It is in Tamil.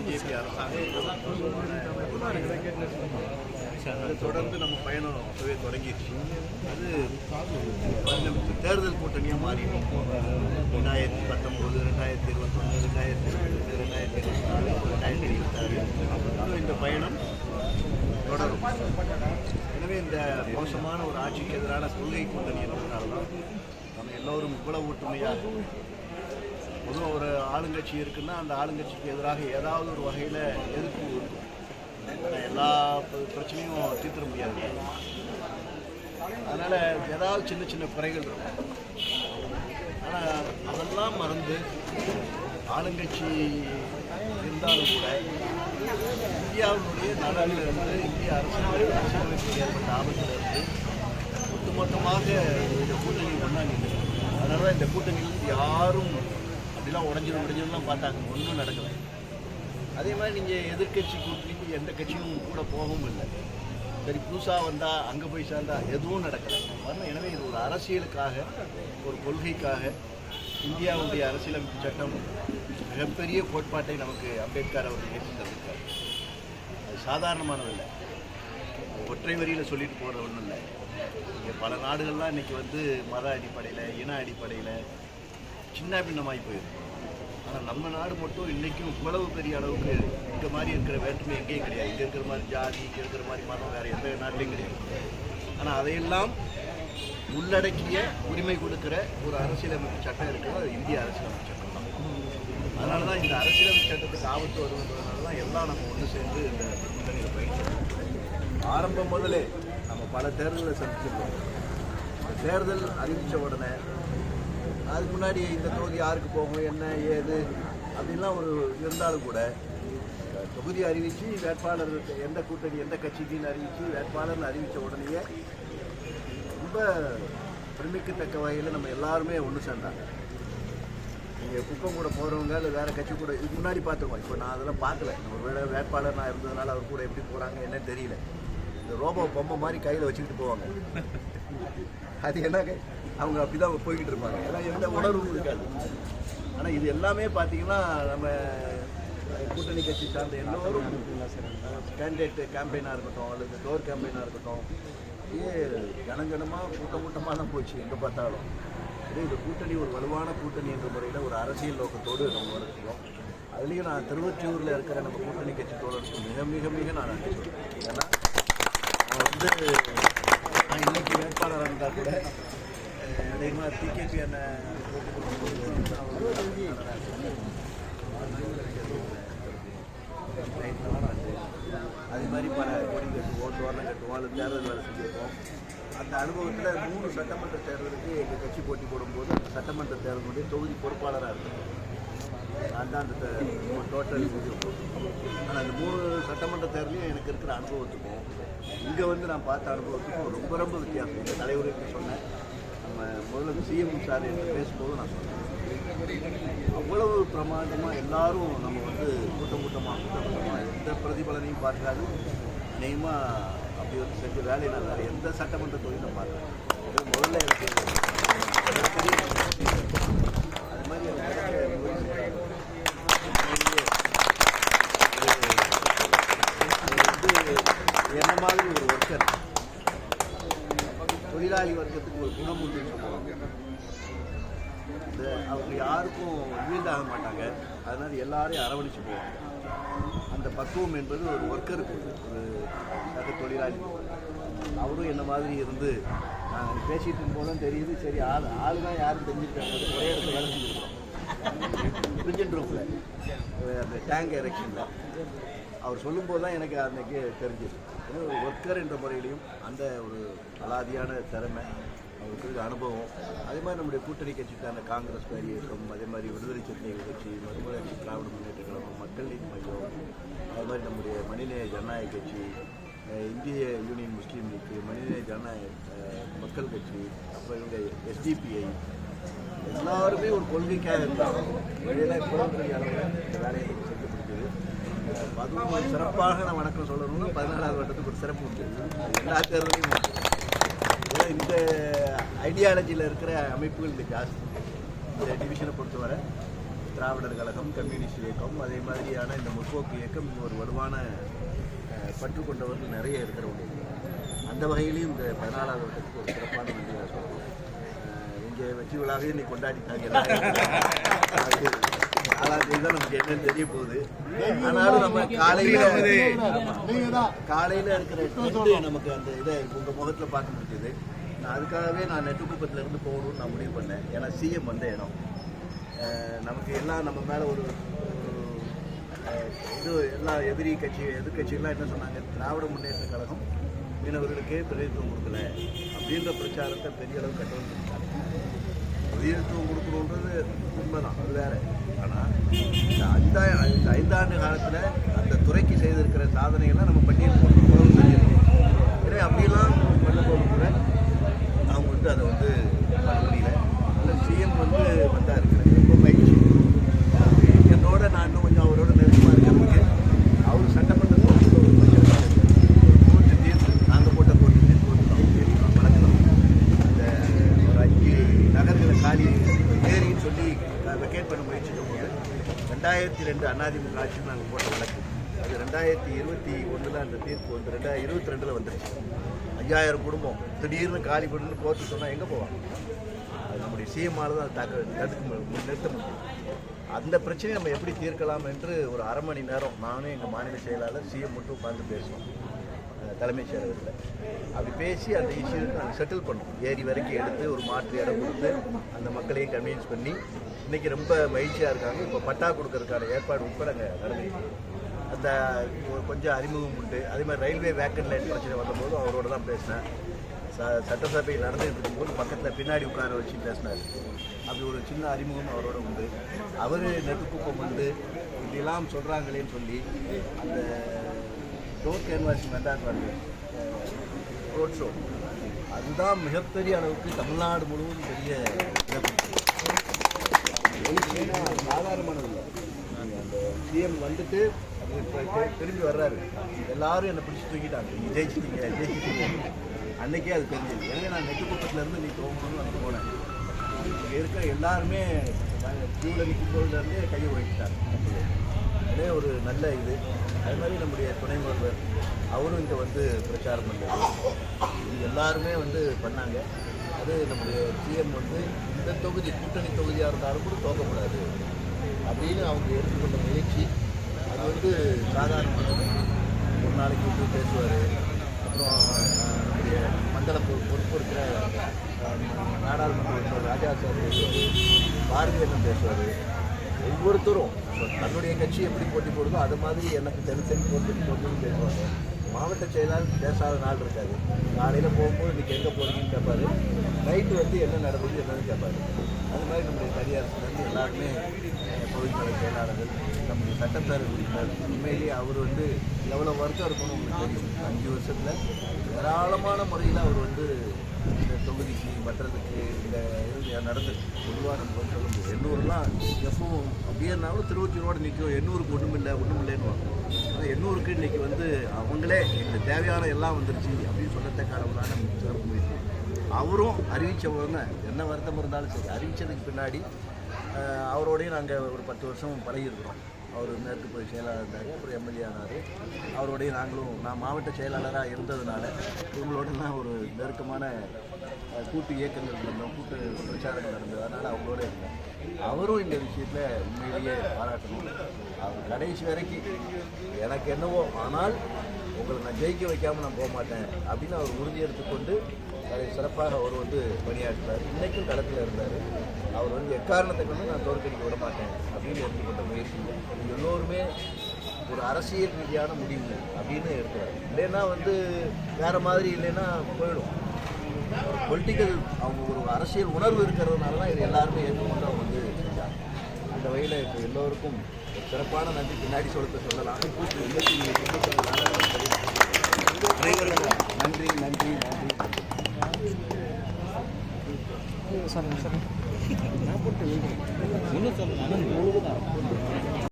பிஜேபி அரசாங்கம் தொடர்ந்து நம்ம பயணம் அப்பவே தொடங்கிடுச்சு. அது தேர்தல் கூட்டணியாக மாறி 2019, 2021, 2022, 2024, 2026 இந்த பயணம் தொடரும். எனவே இந்த மோசமான ஒரு ஆட்சிக்கு எதிரான கொள்கை கூட்டணி என்பதனால தான் நம்ம எல்லோரும் இவ்வளவு ஒற்றுமையாக, பொதுவாக ஒரு ஆளுங்கட்சி இருக்குன்னா அந்த ஆளுங்கட்சிக்கு எதிராக ஏதாவது ஒரு வகையில் எதிர்ப்பு இருக்கும். எல்லா பிரச்சனையும் தீர்த்திட முடியாது. அதனால் ஏதாவது சின்ன சின்ன குறைகள் இருக்கும். ஆனால் அதெல்லாம் மறந்து ஆளுங்கட்சி இருந்தாலும் கூட இந்தியாவினுடைய நலனிலிருந்து, இந்திய அரசியலமைப்பு ஏற்பட்ட ஆபத்திலிருந்து ஒட்டுமொத்தமாக இந்த கூட்டணி ஒன்றா நிற்குது. அதனால தான் இந்த கூட்டணியிலிருந்து யாரும் அப்படிலாம் உடஞ்சிடலாம் பார்த்தாங்க, ஒன்றும் நடக்கலை. அதே மாதிரி நீங்கள் எதிர்கட்சி கூட்டணிக்கு எந்த கட்சியும் கூட போகவும் இல்லை. சரி, புதுசாக வந்தால் அங்கே போய் சேர்ந்தால் எதுவும் நடக்கலை வரணும். எனவே இது ஒரு அரசியலுக்காக, ஒரு கொள்கைக்காக இந்தியாவுடைய அரசியலமைப்பு சட்டம் மிகப்பெரிய கோட்பாட்டை நமக்கு அம்பேத்கர் அவர்கள் ஏற்றி தந்திருக்கார். அது சாதாரணமானதில்லை, ஒற்றை வரியில் சொல்லிட்டு போகிற ஒன்றும் இல்லை. இங்கே பல நாடுகள்லாம் இன்றைக்கி மத அடிப்படையில், இன அடிப்படையில் சின்ன பின்னமாகி போயிருக்கு. ஆனால் நம்ம நாடு மட்டும் இன்றைக்கும் இவ்வளவு பெரிய அளவுக்கு இங்கே மாதிரி இருக்கிற வேற்றுமை எங்கேயும் கிடையாது. இங்கே இருக்கிற மாதிரி ஜாதி, இங்கே இருக்கிற மாதிரி மதம் வேறு எந்த நாட்டிலையும் கிடையாது. ஆனால் அதையெல்லாம் உள்ளடக்கிய உரிமை கொடுக்குற ஒரு அரசியலமைப்பு சட்டம் இருக்கிறது, அது இந்திய அரசியலமைப்பு சட்டம் தான். அதனால தான் இந்த அரசியலமைப்பு சட்டத்துக்கு ஆபத்து வருவதனால தான் எல்லாம் நம்ம ஒன்று சேர்ந்து இந்த கூட்டணியில் போயிட்டு ஆரம்பம் முதலே நம்ம பல தேர்தலை சந்திச்சிருக்கோம். இந்த தேர்தல் அறிவித்த உடனே அதுக்கு முன்னாடி இந்த தொகுதி யாருக்கு போகும், என்ன ஏது அப்படின்லாம் ஒரு இருந்தாலும் கூட தொகுதி அறிவித்து வேட்பாளர் எந்த கூட்டணி எந்த கட்சிக்குன்னு அறிவித்து வேட்பாளர்னு அறிவித்த உடனேயே ரொம்ப பெருமைக்கத்தக்க வகையில் நம்ம எல்லாருமே ஒன்று சேர்ந்தாங்க. நீங்கள் குப்பம் கூட போகிறவங்க இல்லை வேறு கட்சி கூட இதுக்கு முன்னாடி பார்த்துருக்கோம். இப்போ நான் அதெல்லாம் பார்க்கல. ஒரு வேட்பாளர் நான் இருந்ததுனால அவர் கூட எப்படி போகிறாங்க என்னன்னு தெரியல. இந்த ரோபோ பொம்மை மாதிரி கையில் வச்சுக்கிட்டு போவாங்க. அது என்ன, அவங்க அப்படி தான் போய்கிட்டு இருப்பாங்க. ஏன்னா எந்த உணர்வும் இருக்காது. ஆனால் இது எல்லாமே பார்த்தீங்கன்னா நம்ம கூட்டணி கட்சி சார்ந்த எல்லோரும் கேண்டிடேட் கேம்பெயினாக இருக்கட்டும் அல்லது டோர் கேம்பெயினாக இருக்கட்டும், ஜனஜனமாக கூட்டமாக தான் போச்சு எங்கே பார்த்தாலும். இதே இந்த கூட்டணி ஒரு வலுவான கூட்டணி என்ற முறையில் ஒரு அரசியல் நோக்கத்தோடு நம்ம வளர்க்கிறோம். அதுலேயும் நான் திருவொற்றியூரில் இருக்கிற நம்ம கூட்டணி கட்சி தோழருக்கு மிக மிக மிக நான் நன்றி சொல்கிறேன். ஏன்னா நான் இன்னைக்கு வேட்பாளராக இருந்தால் கூட அதிகமாக டிகேபி அது மாதிரி பல கொடி கட்டுவோம், தோரணம் கட்டுவோம், அல்லது தேர்தல் வேலை செஞ்சுருக்கோம். அந்த அனுபவத்தில் 3 சட்டமன்ற தேர்தலுக்கு எங்கள் கட்சி போட்டி போடும்போது அந்த சட்டமன்ற தேர்தலுடைய தொகுதி பொறுப்பாளராக இருக்கும். நான் தான் அந்த டோட்டல் ஆனால் அந்த 3 சட்டமன்ற தேர்தலையும் எனக்கு இருக்கிற அனுபவத்துக்கும் இங்கே நான் பார்த்த அனுபவத்துக்கும் ரொம்ப ரொம்ப வித்தியாசம். இந்த தலைவருக்கு சொன்னேன், நம்ம முதல்ல சிஎம் சார் என்று பேசும்போது நான் சொன்னேன், அவ்வளவு பிரமாண்டமாக எல்லாரும் நம்ம கூட்டமாக எந்த பிரதிபலனையும் பார்க்காது நிச்சயமாக அப்படி செஞ்ச வேலையை நான் வேறு எந்த சட்டமன்ற தொழிலும் பார்க்குறேன். முதல்ல எனக்கு அது மாதிரி என்ன மாதிரி ஒரு ஒர்க்கர் தொழிலாளி வர்க்கத்துக்கு ஒரு குணம் உண்டு சொல்லுவாங்க. அவங்க யாருக்கும் வீழ்ந்தாக மாட்டாங்க. அதனால் எல்லாரையும் அரவணைச்சு போவாங்க. அந்த பக்குவம் என்பது ஒரு ஒர்க்கருக்கு, ஒரு சக தொழிலாளி. அவரும் என்ன மாதிரி இருந்து நாங்கள் பேசிகிட்டு இருக்கும்போதும் தெரியுது. சரி, ஆளுதான் யாரும் தெரிஞ்சுருக்காங்க. ஒரே இடத்துல வேலை செஞ்சுருக்கோம். பிரிஞ்சன் ரூஃபில் அந்த டேங்க் எரெக்ஷனில் அவர் சொல்லும்போது தான் எனக்கு அன்றைக்கி தெரிஞ்சுது. ஒரு ஒர்க்கர் என்ற முறையிலையும் அந்த ஒரு அலாதியான திறமை அவருக்கு அனுபவம். அதே மாதிரி நம்முடைய கூட்டணி கட்சிக்கான காங்கிரஸ் பேர் இயக்கம், அதே மாதிரி விடுதலை சிறுத்தைகள் கட்சி, மறுமலர்ச்சி திராவிட முன்னேற்ற கழகம், மக்கள் நீதி மையம், அது மாதிரி நம்முடைய மனிதநேய ஜனநாயக கட்சி, இந்திய யூனியன் முஸ்லீம் லீக், மனிதநேய ஜனநாயக மக்கள் கட்சி, அப்புறம் இவங்க எஸ்டிபிஐ, எல்லாருமே ஒரு கொள்கைக்காக இருந்தாங்க. இதெல்லாம் இவ்வளவு பெரிய அளவில் இந்த வேலையை செஞ்சு பிடிச்சது. அதுவும் சிறப்பாக நான் வணக்கம் சொல்லணும்னா 14வது வட்டத்துக்கு ஒரு சிறப்பு உண்டு. எல்லா தேர்தலையும் இந்த ஐடியாலஜியில் இருக்கிற அமைப்புகள் இங்கே ஜாஸ்தி. இந்த டிவிஷனை பொறுத்தவரை திராவிடர் கழகம், கம்யூனிஸ்ட் இயக்கம், அதே மாதிரியான இந்த முற்போக்கு இயக்கம் ஒரு வலுவான பற்று கொண்டவர்கள் நிறைய இருக்கிறவங்க. அந்த வகையிலையும் இந்த 14வது வட்டத்துக்கு ஒரு சிறப்பான நன்றியாக சொல்லுவோம். இங்கே வெற்றி விழாவே இன்னைக்கு கொண்டாடிட்டாங்க. 4ஆம் தேதி தான் நமக்கு என்னன்னு தெரிய போகுது. ஆனாலும் நம்ம காலையில் இருக்கிற நமக்கு அந்த இதை உங்கள் முகத்தில் பார்க்க முடியுது. அதுக்காகவே நான் நெட்டுக்குப்பத்திலேருந்து போகணும்னு நான் முடிவு பண்ணேன். ஏன்னா சிஎம் வந்த இடம் நமக்கு எல்லாம் நம்ம மேலே ஒரு இது எல்லா எதிர்கட்சிகள்லாம் என்ன சொன்னாங்க, திராவிட முன்னேற்ற கழகம் மீனவர்களுக்கே பிரதிநிதித்துவம் கொடுக்கல அப்படின்ற பிரச்சாரத்தை பெரிய அளவு கட்டமைச்சிருக்காங்க. பிரதிநிதித்துவம் கொடுக்கணுன்றது உண்மைதான், அது வேற. ஆனால் இந்த 5 ஆண்டு காலத்தில் அந்த துறைக்கு செய்திருக்கிற சாதனைகள்லாம் நம்ம பட்டியல் போட்டு உறவு செஞ்சிருக்கோம். எனவே அப்படிலாம் பண்ணும்போது கூட அவங்க அதை பண்ண முடியல. அதில் சிஎம் வந்தார். ரொம்ப மகிழ்ச்சி. என்னோட நான் இன்னும் கொஞ்சம் அவரோட நெருக்கமாக இருக்கிறதுக்கு அவர் சட்டமன்ற கோர்ட்டு தீர்ப்பு, நாங்கள் போட்ட கோர்ட்டு தீர்ப்பு வழங்கலாம். அந்த ஒரு 5 நகர்களை காலி ஏரின்னு சொல்லி வெக்கேட் பண்ண முயற்சிக்கும் போது 2002 அதிமுக ஆட்சியும் நாங்கள் போட்ட வழக்கு. அது 2021 அந்த தீர்ப்பு 2022 வந்துருச்சு. 5000 குடும்பம் திடீர்னு காலி பண்ணு கோர்ட்டு சொன்னால் எங்கே போவாங்க? அது நம்முடைய சிஎம்மால் தான் நிறுத்த முடியும். அந்த பிரச்சனையை நம்ம எப்படி தீர்க்கலாம் என்று ஒரு அரை மணி நேரம் நானும் எங்கள் மாநில செயலாளர் சிஎம் மட்டும் உட்காந்து பேசுவோம் தலைமைச் செயலகத்தில். அப்படி பேசி அந்த இஷ்யூக்கு நாங்கள் செட்டில் பண்ணோம். ஏரி வரைக்கும் எடுத்து ஒரு மாற்று இடம் கொடுத்து அந்த மக்களையும் கன்வின்ஸ் பண்ணி இன்றைக்கி ரொம்ப மகிழ்ச்சியாக இருக்காங்க. இப்போ பட்டா கொடுக்கறதுக்கான ஏற்பாடு உட்பட அங்கே நடந்துச்சு. அந்த கொஞ்சம் அறிமுகம் உண்டு. அதே மாதிரி ரயில்வே வேக்கன் லைன் பிரச்சனை வந்தபோது அவரோட தான் பேசினேன். சட்டசபை நடந்துகிட்டு இருக்கும்போது பக்கத்தில் பின்னாடி உட்கார வச்சு பேசினார். அப்படி ஒரு சின்ன அறிமுகம் அவரோட உண்டு. அவர் நெட்டுக்குப்பம் இப்படிலாம் சொல்கிறாங்களேன்னு சொல்லி அந்த டோர் கேன்வாசிங் வந்தாங்க ரோட் ஷோ, அதுதான் மிகப்பெரிய அளவுக்கு தமிழ்நாடு முழுவதும் பெரிய எழுச்சினா சாதாரணமானது இல்லை. அந்த சிஎம் திரும்பி வர்றாரு, எல்லாரும் என்னை பிடிச்சி தூக்கிட்டாங்க, நீங்கள் ஜெயிச்சிட்டீங்க. அன்றைக்கே அது தெரிஞ்சது. எனவே நான் நெட்டுக்குப்பத்துலேருந்து நீ போகணும்னு நான் போனேன். இங்கே இருக்க எல்லாருமே கியூவில் நிற்கும் போதுலேருந்தே கையை உழைச்சிட்டாங்க. அதே ஒரு நல்ல இது. அது மாதிரி நம்முடைய துணை முதல்வர் அவரும் இங்கே பிரச்சாரம் பண்ணுறது, இது எல்லாருமே பண்ணாங்க. அது நம்முடைய சிஎம் இந்த தொகுதி கூட்டணி தொகுதியாக இருந்தாலும் கூட தோக்கக்கூடாது அப்படின்னு அவங்க எடுத்துக்கொண்ட முயற்சி. அது சாதாரணமானது. ஒரு நாளைக்கு பேசுவார். அப்புறம் நம்முடைய மண்டல பொறுப்பு இருக்கிற நாடாளுமன்ற உறுப்பினர் ராஜா சார் பேசுவார், பாரதியண்ணன் பேசுவார். ஒவ்வொருத்தரும் தன்னுடைய கட்சி எப்படி போட்டி போடுதோ அது மாதிரி எனக்கு தென் போட்டுன்னு பேசுவாங்க. மாவட்ட செயலாளர் பேசாத நாள் இருக்காது. காலையில் போகும்போது இன்றைக்கி எங்கே போகிறீங்கன்னு கேட்பார். நைட்டு என்ன நடக்குது என்னன்னு கேட்பார். அது மாதிரி நம்முடைய தனியார்லேருந்து எல்லாருமே பகுதிக்கலை செயலாளர்கள், நம்முடைய சட்டப்பேரவை உறுப்பினர், உண்மையிலேயே அவர் எவ்வளோ வருத்தம் இருக்கணும் உங்களுக்கு தெரியும். 5 வருஷத்தில் ஏராளமான முறையில் அவர் இந்த தொகுதிக்கு மற்றதுக்கு இந்த இது நடந்தது. பொதுவாக நம்ம சொல்ல முடியும். 800லாம் எப்பவும் அப்படியே இருந்தாலும் திருவொற்றியூரோடு நிற்கும். 800க்கு ஒன்றும் இல்லைன்னு வாங்க. ஆனால் 800க்கு இன்றைக்கி அவங்களே இந்த தேவையான எல்லாம் வந்துருச்சு அப்படின்னு சொல்லத்தக்க அளவுலான சிறப்பு முயற்சி. அவரும் அறிவித்தவங்க என்ன வருத்தம் இருந்தாலும் சரி, அறிவித்ததுக்கு பின்னாடி அவரோடையும் நாங்கள் ஒரு 10 வருஷம் பழகியிருக்கிறோம். அவர் மேற்கு போய் செயலாளர் இருந்தார், அப்புறம் எம்எல்ஏ ஆனார். அவருடைய நான் மாவட்ட செயலாளராக இருந்ததுனால இவங்களோடலாம் ஒரு நெருக்கமான கூட்டு இயக்கங்கள் நடந்தோம், கூட்டு பிரச்சாரங்கள் நடந்தது. அதனால் அவங்களோட இருந்தேன். அவரும் இந்த விஷயத்தில் உண்மையிலேயே பாராட்டணும். அவர் கடைசி வரைக்கும் எனக்கு என்னவோ, ஆனால் உங்களை நான் ஜெயிக்க வைக்காமல் நான் போக மாட்டேன் அப்படின்னு அவர் உறுதி எடுத்துக்கொண்டு அதை சிறப்பாக அவர் பணியாற்றினார். இன்றைக்கும் களத்தில் இருந்தார். அவர் எக்காரணத்தை கொண்டு நான் தோற்கடிக்க விட மாட்டேன் அப்படின்னு எடுத்துக்கொண்ட முயற்சி. எல்லோருமே ஒரு அரசியல் ரீதியான முடிவு அப்படின்னு எடுக்கிறார். இல்லைன்னா வேறு மாதிரி இல்லைன்னா போயிடும். ஒரு பொலிட்டிக்கல் அவங்க ஒரு அரசியல் உணர்வு இருக்கிறதுனால தான் இது எல்லாருமே ஏற்றுக்கொண்டு அவங்க செஞ்சாங்க. அந்த வகையில் இப்போ எல்லோருக்கும் ஒரு சிறப்பான நன்றி பின்னாடி சொல்லலாம். அனைவருக்கும் நன்றி நன்றி நன்றி. சார் ஒன்றும் சொல்லணும்.